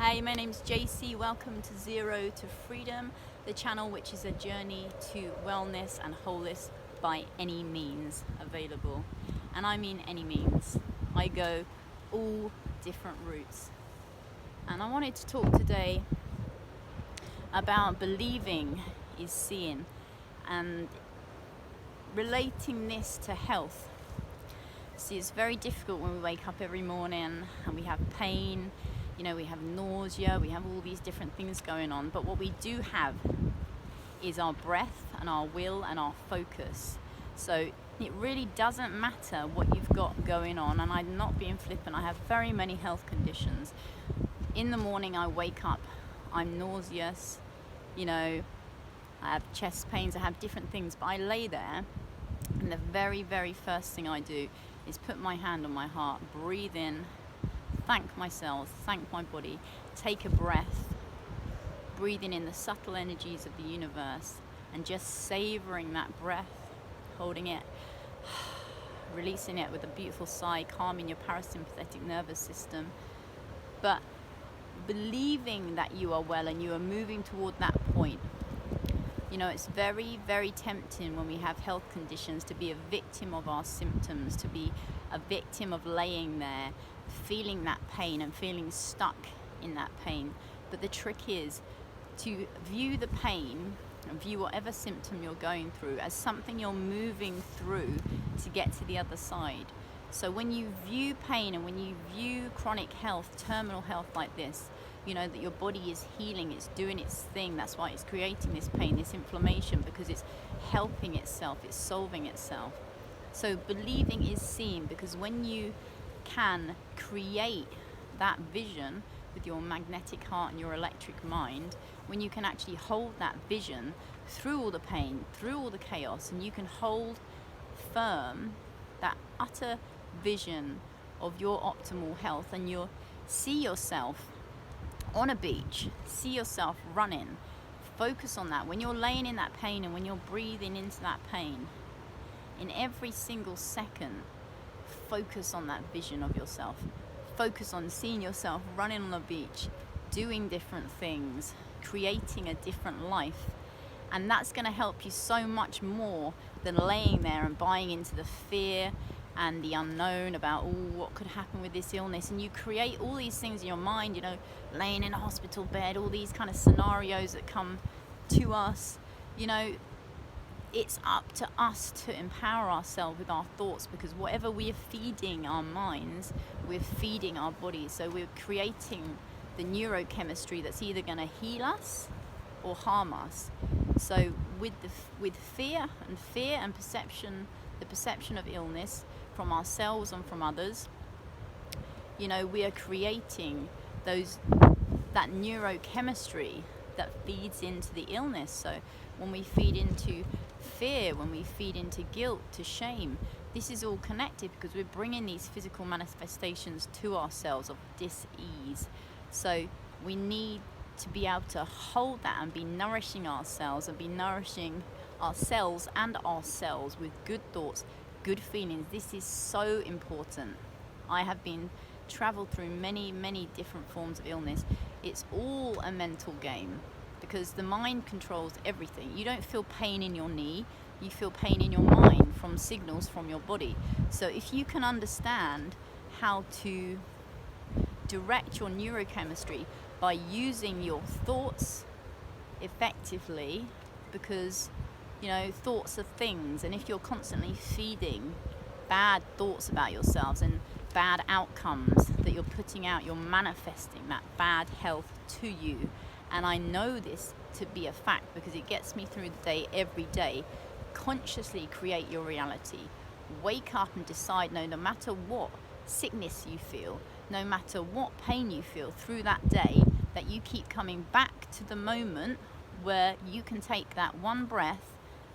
Hey, my name's JC. Welcome to Zero to Freedom, the channel which is a journey to wellness and wholeness by any means available. And I mean any means. I go all different routes. And I wanted to talk today about believing is seeing and relating this to health. See, it's very difficult when we wake up every morning and we have pain. We have nausea, we have all these different things going on, but what we do have is our breath and our will and our focus. So it really doesn't matter what you've got going on, and I'm not being flippant, I have very many health conditions. In the morning I wake up, I'm nauseous, I have chest pains, I have different things, but I lay there and the very, very first thing I do is put my hand on my heart, breathe in, thank my cells, thank my body, take a breath, breathing in the subtle energies of the universe and just savoring that breath, holding it, releasing it with a beautiful sigh, calming your parasympathetic nervous system, but believing that you are well and you are moving toward that point. It's very, very tempting when we have health conditions to be a victim of our symptoms, to be a victim of laying there, feeling that pain and feeling stuck in that pain. But the trick is to view the pain and view whatever symptom you're going through as something you're moving through to get to the other side. So when you view pain and when you view chronic health, terminal health like this, that your body is healing, it's doing its thing. That's why it's creating this pain, this inflammation, because it's helping itself, it's solving itself. So believing is seeing, because when you can create that vision with your magnetic heart and your electric mind, when you can actually hold that vision through all the pain, through all the chaos, and you can hold firm that utter vision of your optimal health, and you'll see yourself on a beach, see yourself running, focus on that. When you're laying in that pain and when you're breathing into that pain, in every single second, focus on that vision of yourself. Focus on seeing yourself running on the beach, doing different things, creating a different life. And that's going to help you so much more than laying there and buying into the fear and the unknown about what could happen with this illness. And you create all these things in your mind, laying in a hospital bed, all these kind of scenarios that come to us. It's up to us to empower ourselves with our thoughts, because whatever we are feeding our minds, we're feeding our bodies. So we're creating the neurochemistry that's either going to heal us or harm us. So with fear and perception, the perception of illness from ourselves and from others, we are creating that neurochemistry that feeds into the illness. So when we feed into fear, when we feed into guilt, to shame, this is all connected because we're bringing these physical manifestations to ourselves of dis-ease. So we need to be able to hold that and be nourishing ourselves and be nourishing ourselves and ourselves with good thoughts, good feelings. This is so important. I have been traveled through many, many different forms of illness. It's all a mental game, because the mind controls everything. You don't feel pain in your knee, you feel pain in your mind from signals from your body. So if you can understand how to direct your neurochemistry by using your thoughts effectively, because thoughts are things, and if you're constantly feeding bad thoughts about yourselves and bad outcomes that you're putting out, you're manifesting that bad health to you. And I know this to be a fact because it gets me through the day every day. Consciously create your reality. Wake up and decide, no matter what sickness you feel, no matter what pain you feel through that day, that you keep coming back to the moment where you can take that one breath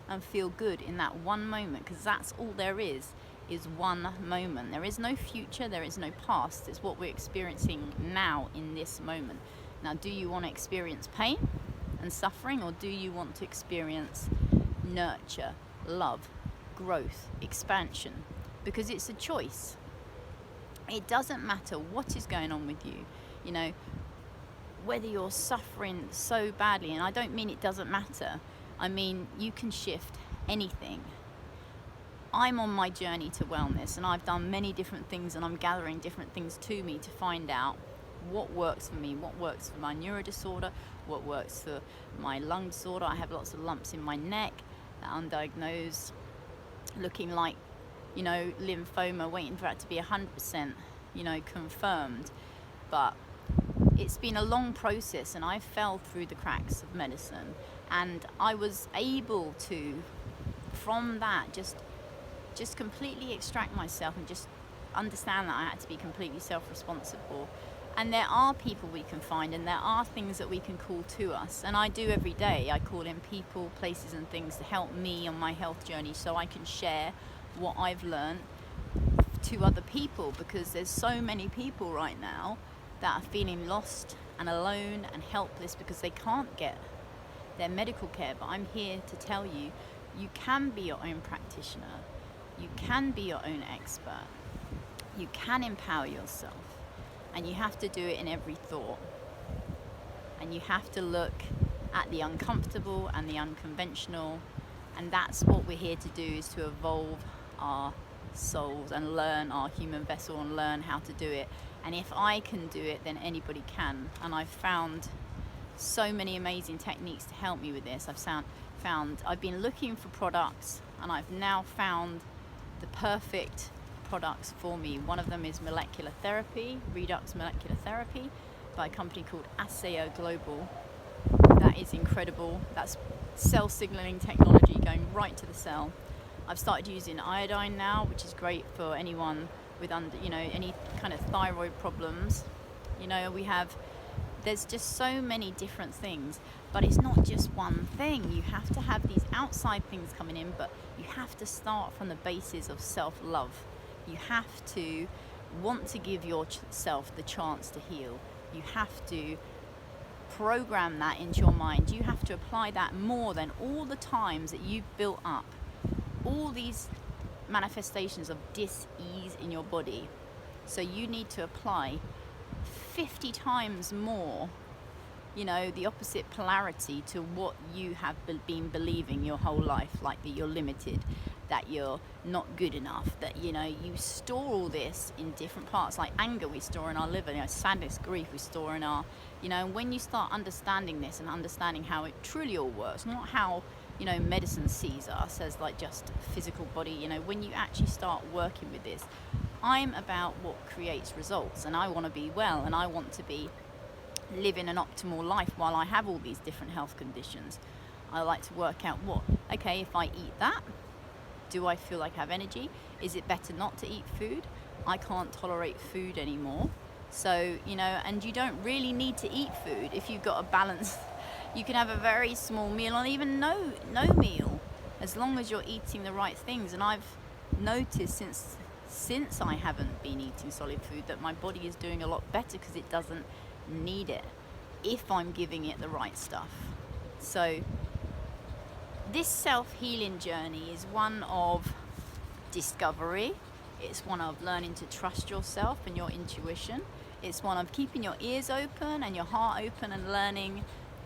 and feel good in that one moment, because that's all there is one moment. There is no future, there is no past. It's what we're experiencing now in this moment. Now, do you want to experience pain and suffering, or do you want to experience nurture, love, growth, expansion? Because it's a choice. It doesn't matter what is going on with you. whether you're suffering so badly, and I don't mean it doesn't matter, I mean you can shift anything. I'm on my journey to wellness, and I've done many different things, and I'm gathering different things to me to find out what works for me, what works for my neuro disorder, what works for my lung disorder. I have lots of lumps in my neck that are undiagnosed, looking like, lymphoma, waiting for that to be 100%, confirmed. But it's been a long process, and I fell through the cracks of medicine, and I was able to, from that, just completely extract myself and just understand that I had to be completely self-responsible. And there are people we can find, and there are things that we can call to us, and I do every day. I call in people, places and things to help me on my health journey, so I can share what I've learned to other people, because there's so many people right now that are feeling lost and alone and helpless because they can't get their medical care. But I'm here to tell you, you can be your own practitioner. You can be your own expert. You can empower yourself, and you have to do it in every thought. And you have to look at the uncomfortable and the unconventional, and that's what we're here to do, is to evolve our souls and learn our human vessel and learn how to do it. And if I can do it, then anybody can. And I've found so many amazing techniques to help me with this. I've been looking for products, and I've now found the perfect products for me. One of them is molecular therapy, Redux molecular therapy, by a company called Aseo Global. That is incredible. That's cell signaling technology going right to the cell. I've started using iodine now, which is great for anyone with any kind of thyroid problems. There's just so many different things, but it's not just one thing. You have to have these outside things coming in, but you have to start from the basis of self-love. You have to want to give yourself the chance to heal. You have to program that into your mind. You have to apply that more than all the times that you've built up all these manifestations of dis-ease in your body. So you need to apply 50 times more, the opposite polarity to what you have been believing your whole life, like that you're limited, that you're not good enough, that you store all this in different parts, like anger we store in our liver, sadness, grief we store in our, when you start understanding this and understanding how it truly all works, not how medicine sees us as like just physical body, when you actually start working with this. I'm about what creates results, and I want to be well, and I want to be living an optimal life while I have all these different health conditions. I like to work out if I eat that, do I feel like I have energy? Is it better not to eat food? I can't tolerate food anymore. So, and you don't really need to eat food if you've got a balance. You can have a very small meal, or even no meal, as long as you're eating the right things. And I've noticed since I haven't been eating solid food that my body is doing a lot better, because it doesn't need it if I'm giving it the right stuff. So this self-healing journey is one of discovery. It's one of learning to trust yourself and your intuition. It's one of keeping your ears open and your heart open, and learning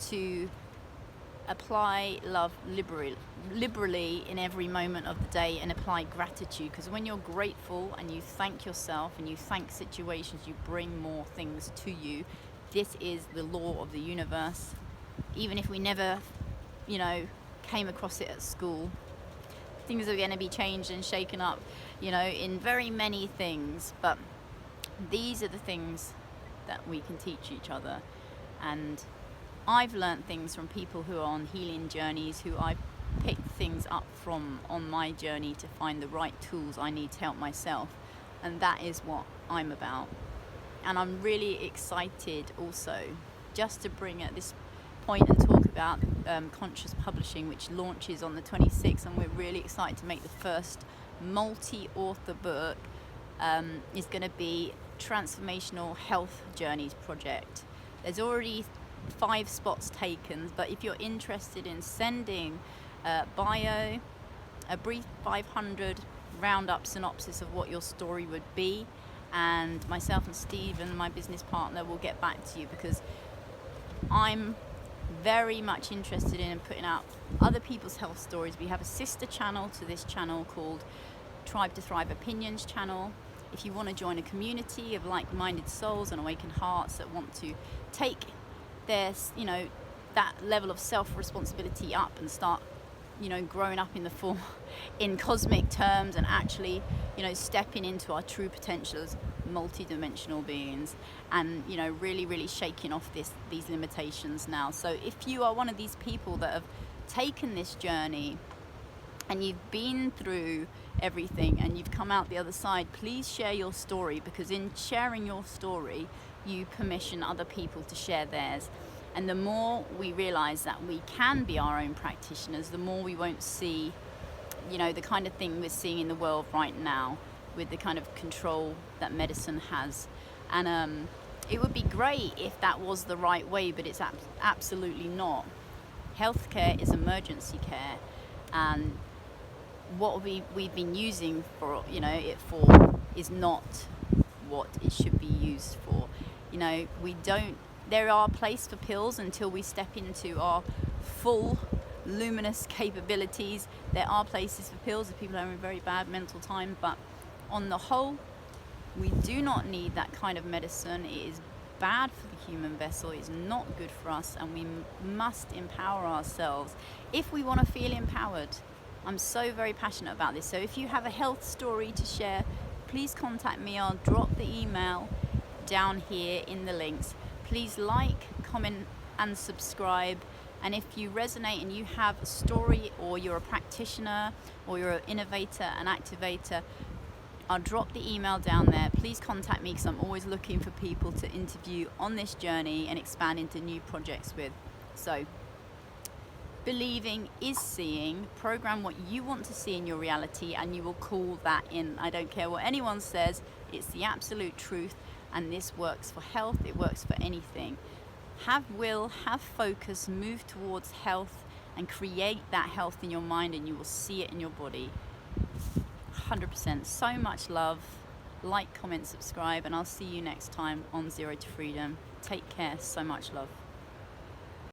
to apply love liberally in every moment of the day, and apply gratitude, because when you're grateful and you thank yourself and you thank situations, you bring more things to you. This is the law of the universe. Even if we never came across it at school, things are going to be changed and shaken up in very many things, but these are the things that we can teach each other. And I've learned things from people who are on healing journeys, who I picked things up from on my journey to find the right tools I need to help myself. And that is what I'm about. And I'm really excited also just to bring at this point and talk about Conscious Publishing, which launches on the 26th, and we're really excited to make the first multi-author book. Is going to be Transformational Health Journeys project. There's already 5 spots taken, but if you're interested in sending a brief 500 roundup synopsis of what your story would be, and myself and Stephen, my business partner, will get back to you, because I'm very much interested in putting out other people's health stories. We have a sister channel to this channel called Tribe to Thrive Opinions channel. If you want to join a community of like-minded souls and awakened hearts that want to take their, that level of self-responsibility up and start, growing up in the form, in cosmic terms, and actually, stepping into our true potential as multi-dimensional beings, and really, really shaking off these limitations now. So if you are one of these people that have taken this journey and you've been through everything and you've come out the other side, please share your story, because in sharing your story you permission other people to share theirs. And the more we realize that we can be our own practitioners, the more we won't see the kind of thing we're seeing in the world right now with the kind of control that medicine has. And it would be great if that was the right way, but it's absolutely not. Healthcare is emergency care, and what we've been using it for is not what it should be used for. There are places for pills until we step into our full luminous capabilities. There are places for pills if people are having a very bad mental time, but on the whole, we do not need that kind of medicine. It is bad for the human vessel. It's not good for us, and we must empower ourselves if we want to feel empowered. I'm so very passionate about this. So if you have a health story to share, please contact me. I'll drop the email down here in the links. Please like, comment and subscribe. And if you resonate and you have a story, or you're a practitioner, or you're an innovator, an activator, I'll drop the email down there. Please contact me, because I'm always looking for people to interview on this journey and expand into new projects with. So, believing is seeing. Program what you want to see in your reality, and you will call that in. I don't care what anyone says. It's the absolute truth, and this works for health. It works for anything. Have will, have focus, move towards health, and create that health in your mind, and you will see it in your body. 100%. So much love. Like, comment, subscribe, and I'll see you next time on Zero to Freedom. Take care. So much love.